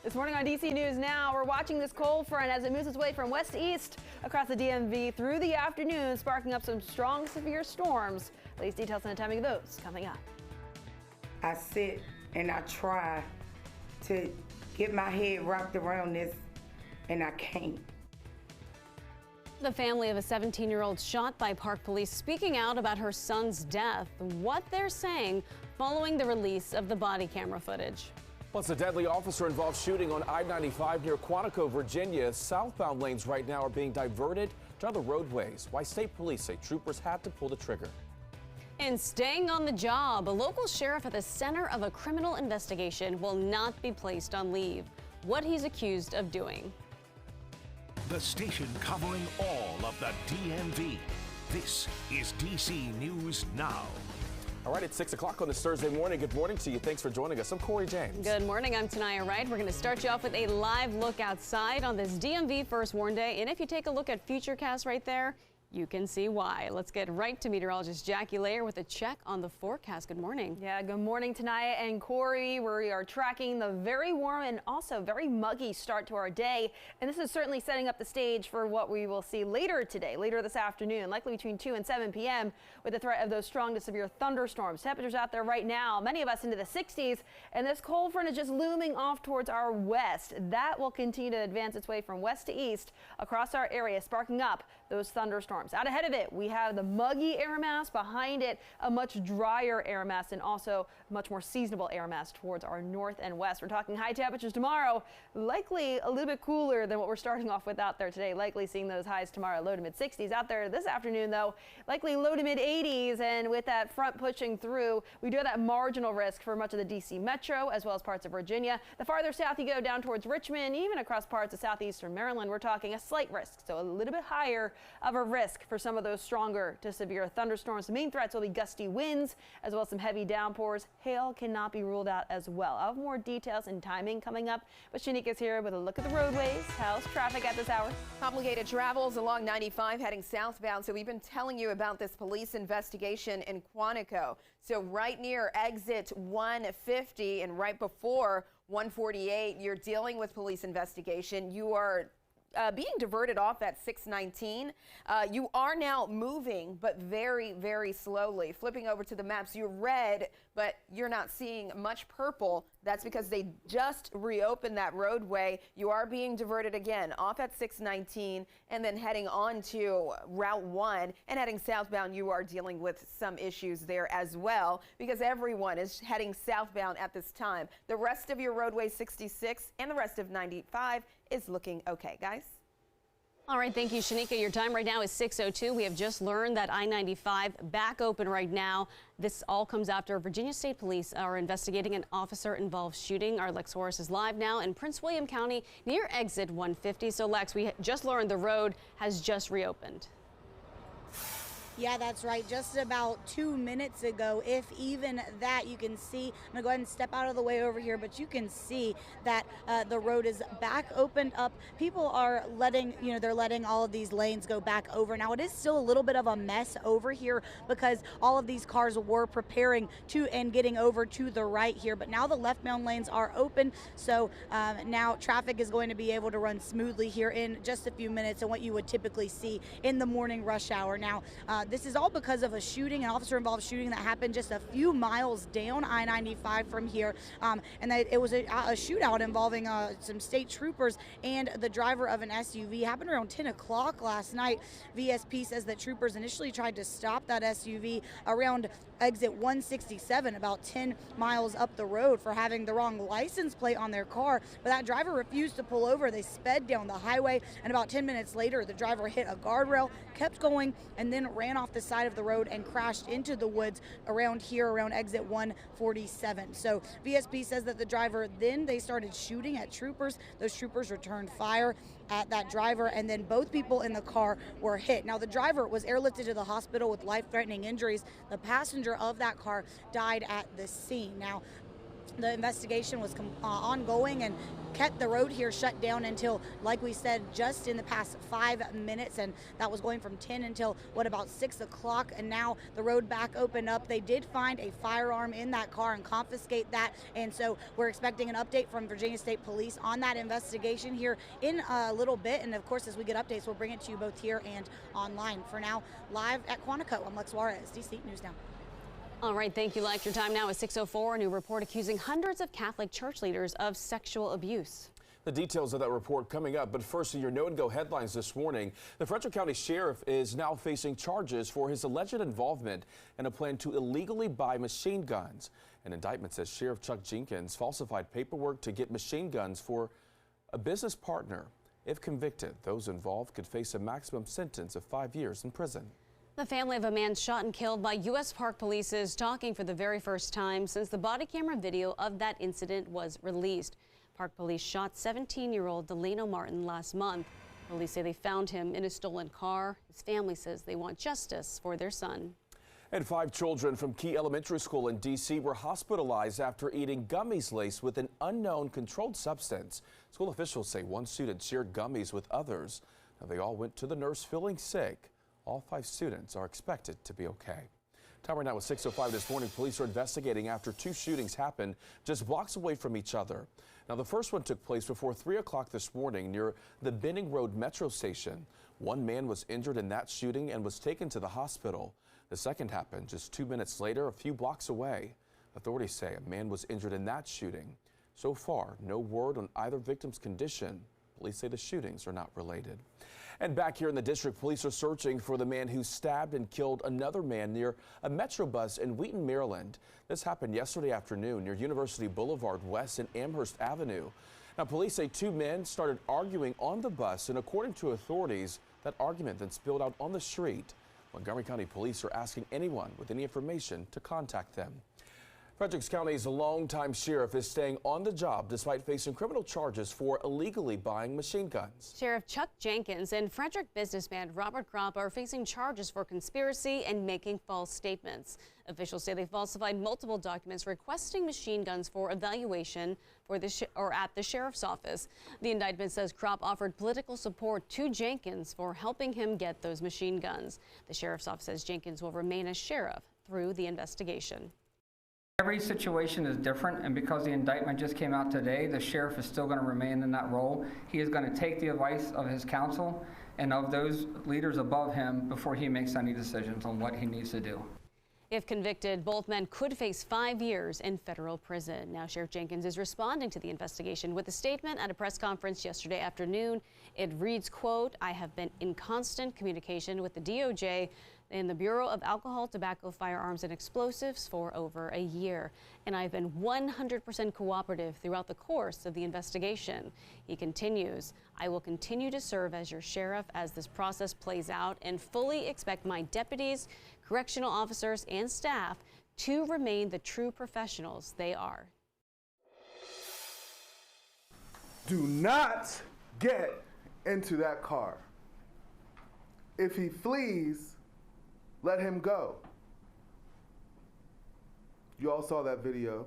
This morning on DC News Now, we're watching this cold front as it moves its way from west to east across the DMV through the afternoon, sparking up some strong, severe storms. Latest details on the timing of those coming up. I sit and I try to get my head wrapped around this, and I can't. The family of a 17-year-old shot by Park Police speaking out about her son's death, what they're saying following the release of the body camera footage. Plus, a deadly officer-involved shooting on I-95 near Quantico, Virginia. Southbound lanes right now are being diverted to other roadways. Why state police say troopers had to pull the trigger. And staying on the job, a local sheriff at the center of a criminal investigation will not be placed on leave. What he's accused of doing. The station covering all of the DMV. This is DC News Now. All right, it's 6 o'clock on this Thursday morning. Good morning to you. Thanks for joining us. I'm Corey James. Good morning. I'm Tanaya Wright. We're going to start you off with a live look outside on this DMV First Warn Day. And if you take a look at Futurecast right there, you can see why. Let's get right to meteorologist Jackie Layer with a check on the forecast. Good morning. Yeah, good morning, Tanaya and Corey. We are tracking the very warm and also very muggy start to our day. And this is certainly setting up the stage for what we will see later today, later this afternoon, likely between 2 and 7 p.m. with the threat of those strong to severe thunderstorms. Temperatures out there right now, many of us into the 60s, and this cold front is just looming off towards our west. That will continue to advance its way from west to east across our area, sparking up those thunderstorms. Out ahead of it, we have the muggy air mass. Behind it, a much drier air mass and also much more seasonable air mass towards our north and west. We're talking high temperatures tomorrow, likely a little bit cooler than what we're starting off with out there today. Likely seeing those highs tomorrow, low to mid 60s. Out there this afternoon, though, likely low to mid 80s. And with that front pushing through, we do have that marginal risk for much of the DC metro as well as parts of Virginia. The farther south you go down towards Richmond, even across parts of southeastern Maryland, we're talking a slight risk. So a little bit higher of a risk for some of those stronger to severe thunderstorms. The main threats will be gusty winds as well as some heavy downpours. Hail cannot be ruled out as well. I'll have more details and timing coming up, but Shanika's here with a look at the roadways. How's traffic at this hour? Complicated travels along 95 heading southbound. So we've been telling you about this police investigation in Quantico. So right near exit 150 and right before 148, you're dealing with police investigation. You are being diverted off at 619. You are now moving, but very, very slowly. Flipping over to the maps, you're red, but you're not seeing much purple. That's because they just reopened that roadway. You are being diverted again off at 619 and then heading on to Route 1 and heading southbound. You are dealing with some issues there as well because everyone is heading southbound at this time. The rest of your roadway 66 and the rest of 95 is looking okay, guys. All right, thank you, Shanika. Your time right now is 6:02. We have just learned that I-95 back open right now. This all comes after Virginia State Police are investigating an officer-involved shooting. Our Lex Horace is live now in Prince William County near exit 150. So, Lex, we just learned the road has just reopened. Yeah, that's right. Just about 2 minutes ago, if even that, you can see, I'm gonna go ahead and step out of the way over here, but you can see that the road is back opened up. People are letting, they're letting all of these lanes go back over. Now, it is still a little bit of a mess over here because all of these cars were preparing to and getting over to the right here, but now the leftbound lanes are open. So now traffic is going to be able to run smoothly here in just a few minutes and what you would typically see in the morning rush hour. Now, this is all because of a shooting, an officer-involved shooting that happened just a few miles down I-95 from here. And it was a shootout involving some state troopers and the driver of an SUV. It happened around 10 o'clock last night. VSP says that troopers initially tried to stop that SUV around exit 167, about 10 miles up the road, for having the wrong license plate on their car. But that driver refused to pull over. They sped down the highway, and about 10 minutes later, the driver hit a guardrail, kept going, and then ran off the side of the road and crashed into the woods around here, around exit 147. So VSP says that the driver, then they started shooting at troopers. Those troopers returned fire at that driver, and then both people in the car were hit. Now, the driver was airlifted to the hospital with life-threatening injuries. The passenger of that car died at the scene. Now, the investigation was ongoing and kept the road here shut down until, like we said, just in the past 5 minutes, and that was going from 10 until about 6 o'clock, and now the road back opened up. They did find a firearm in that car and confiscate that, and so we're expecting an update from Virginia State Police on that investigation here in a little bit, and of course as we get updates we'll bring it to you both here and online. For now, live at Quantico, I'm Lex Juarez, DC News Now. All right, thank you, Lex. Your time now is 6:04. A new report accusing hundreds of Catholic church leaders of sexual abuse. The details of that report coming up, but first in your Know and Go headlines this morning, the Frederick County Sheriff is now facing charges for his alleged involvement in a plan to illegally buy machine guns. An indictment says Sheriff Chuck Jenkins falsified paperwork to get machine guns for a business partner. If convicted, those involved could face a maximum sentence of 5 years in prison. The family of a man shot and killed by U.S. Park Police is talking for the very first time since the body camera video of that incident was released. Park Police shot 17-year-old Delano Martin last month. Police say they found him in a stolen car. His family says they want justice for their son. And 5 children from Key Elementary School in D.C. were hospitalized after eating gummies laced with an unknown controlled substance. School officials say one student shared gummies with others. Now they all went to the nurse feeling sick. All 5 students are expected to be okay. Time right now is 6:05 this morning. Police are investigating after 2 shootings happened just blocks away from each other. Now, the first one took place before 3 o'clock this morning near the Benning Road Metro Station. One man was injured in that shooting and was taken to the hospital. The second happened just 2 minutes later, a few blocks away. Authorities say a man was injured in that shooting. So far, no word on either victim's condition. Police say the shootings are not related. And back here in the district, police are searching for the man who stabbed and killed another man near a Metro bus in Wheaton, Maryland. This happened yesterday afternoon near University Boulevard West and Amherst Avenue. Now, police say 2 men started arguing on the bus, and according to authorities, that argument then spilled out on the street. Montgomery County Police are asking anyone with any information to contact them. Frederick County's longtime sheriff is staying on the job despite facing criminal charges for illegally buying machine guns. Sheriff Chuck Jenkins and Frederick businessman Robert Kropp are facing charges for conspiracy and making false statements. Officials say they falsified multiple documents requesting machine guns for evaluation at the sheriff's office. The indictment says Kropp offered political support to Jenkins for helping him get those machine guns. The sheriff's office says Jenkins will remain as sheriff through the investigation. Every situation is different, and because the indictment just came out today, the sheriff is still going to remain in that role. He is going to take the advice of his counsel and of those leaders above him before he makes any decisions on what he needs to do. If convicted, both men could face 5 years in federal prison. Now, Sheriff Jenkins is responding to the investigation with a statement at a press conference yesterday afternoon. It reads, quote, "I have been in constant communication with the DOJ and the Bureau of Alcohol, Tobacco, Firearms, and Explosives for over a year, and I've been 100% cooperative throughout the course of the investigation." He continues, "I will continue to serve as your sheriff as this process plays out and fully expect my deputies, correctional officers, and staff to remain the true professionals they are." Do not get into that car. If he flees, let him go. You all saw that video.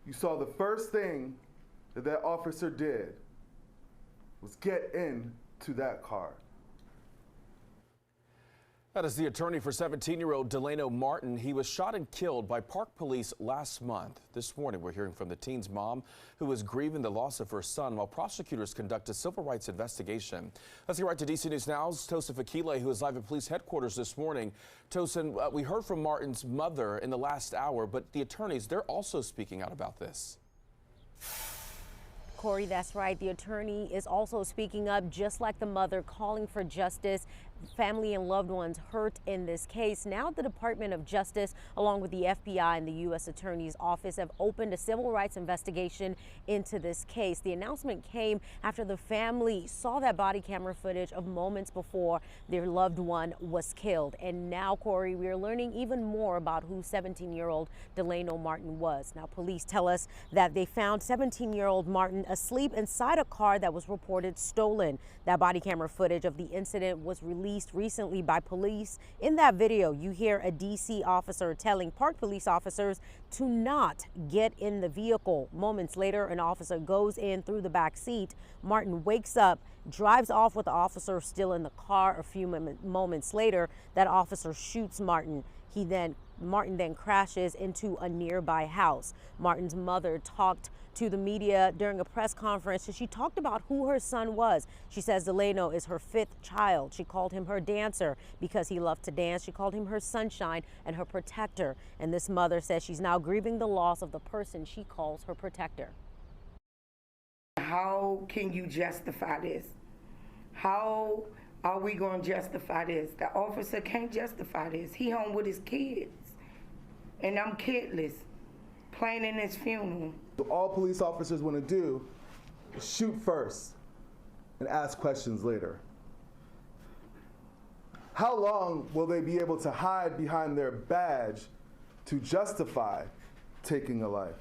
You saw the first thing that officer did was get into that car. That is the attorney for 17-year-old Delano Martin. He was shot and killed by Park Police last month. This morning, we're hearing from the teen's mom, who is grieving the loss of her son while prosecutors conduct a civil rights investigation. Let's get right to DC News Now's Tosin Fakile, who is live at police headquarters this morning. Tosin, we heard from Martin's mother in the last hour, but the attorneys, they're also speaking out about this. Corey, that's right. The attorney is also speaking up, just like the mother, calling for justice. Family and loved ones hurt in this case. Now the Department of Justice, along with the FBI and the U.S. Attorney's Office, have opened a civil rights investigation into this case. The announcement came after the family saw that body camera footage of moments before their loved one was killed. And now, Corey, we are learning even more about who 17-year-old Delano Martin was. Now, police tell us that they found 17-year-old Martin asleep inside a car that was reported stolen. That body camera footage of the incident was released released recently by police. In that video, you hear a DC officer telling Park police officers to not get in the vehicle. Moments later, an officer goes in through the back seat. Martin wakes up, drives off with the officer still in the car. A few moments later, that officer shoots Martin. Martin then crashes into a nearby house. Martin's mother talked to the media during a press conference, and she talked about who her son was. She says Delano is her 5th child. She called him her dancer because he loved to dance. She called him her sunshine and her protector. And this mother says she's now grieving the loss of the person she calls her protector. How can you justify this? How are we going to justify this? The officer can't justify this. He home with his kids, and I'm kidless, planning his funeral. All police officers want to do is shoot first and ask questions later. How long will they be able to hide behind their badge to justify taking a life?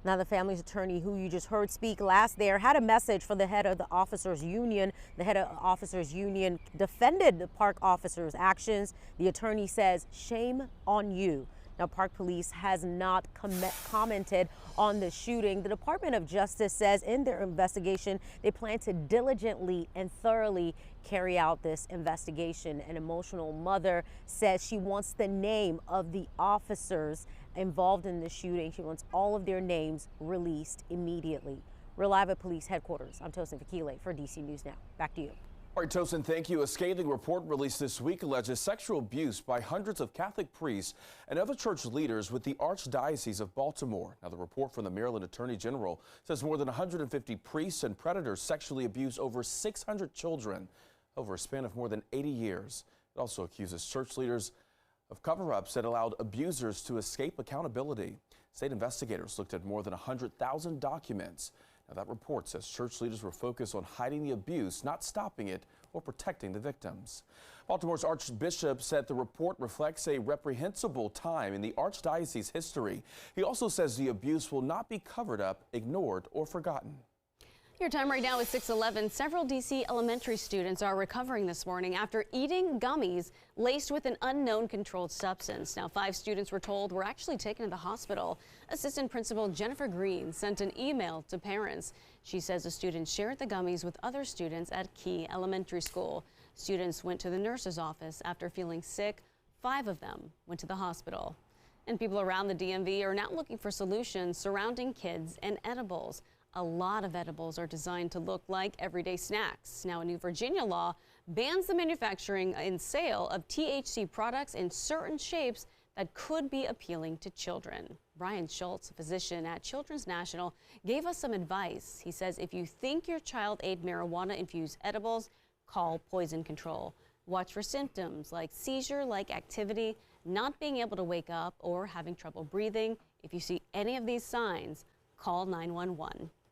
Now, the family's attorney, who you just heard speak last there, had a message for the head of the officers union. The head of the officers union defended the Park officers' actions. The attorney says, shame on you. Now, Park Police has not commented on the shooting. The Department of Justice says in their investigation, they plan to diligently and thoroughly carry out this investigation. An emotional mother says she wants the name of the officers involved in the shooting. She wants all of their names released immediately. We're live at police headquarters. I'm Tosin Fakile for DC News Now. Back to you. All right, Tosin, thank you. A scathing report released this week alleges sexual abuse by hundreds of Catholic priests and other church leaders with the Archdiocese of Baltimore. Now, the report from the Maryland Attorney General says more than 150 priests and predators sexually abused over 600 children over a span of more than 80 years. It also accuses church leaders of cover-ups that allowed abusers to escape accountability. State investigators looked at more than 100,000 documents. Now, that report says church leaders were focused on hiding the abuse, not stopping it or protecting the victims. Baltimore's Archbishop said the report reflects a reprehensible time in the Archdiocese history. He also says the abuse will not be covered up, ignored, or forgotten. Your time right now is 6:11. Several D.C. elementary students are recovering this morning after eating gummies laced with an unknown controlled substance. Now, 5 students were told were actually taken to the hospital. Assistant Principal Jennifer Green sent an email to parents. She says the students shared the gummies with other students at Key Elementary School. Students went to the nurse's office after feeling sick. 5 of them went to the hospital. And people around the DMV are now looking for solutions surrounding kids and edibles. A lot of edibles are designed to look like everyday snacks. Now, a new Virginia law bans the manufacturing and sale of THC products in certain shapes that could be appealing to children. Brian Schultz, a physician at Children's National, gave us some advice. He says if you think your child ate marijuana-infused edibles, call Poison Control. Watch for symptoms like seizure-like activity, not being able to wake up, or having trouble breathing. If you see any of these signs, call 911.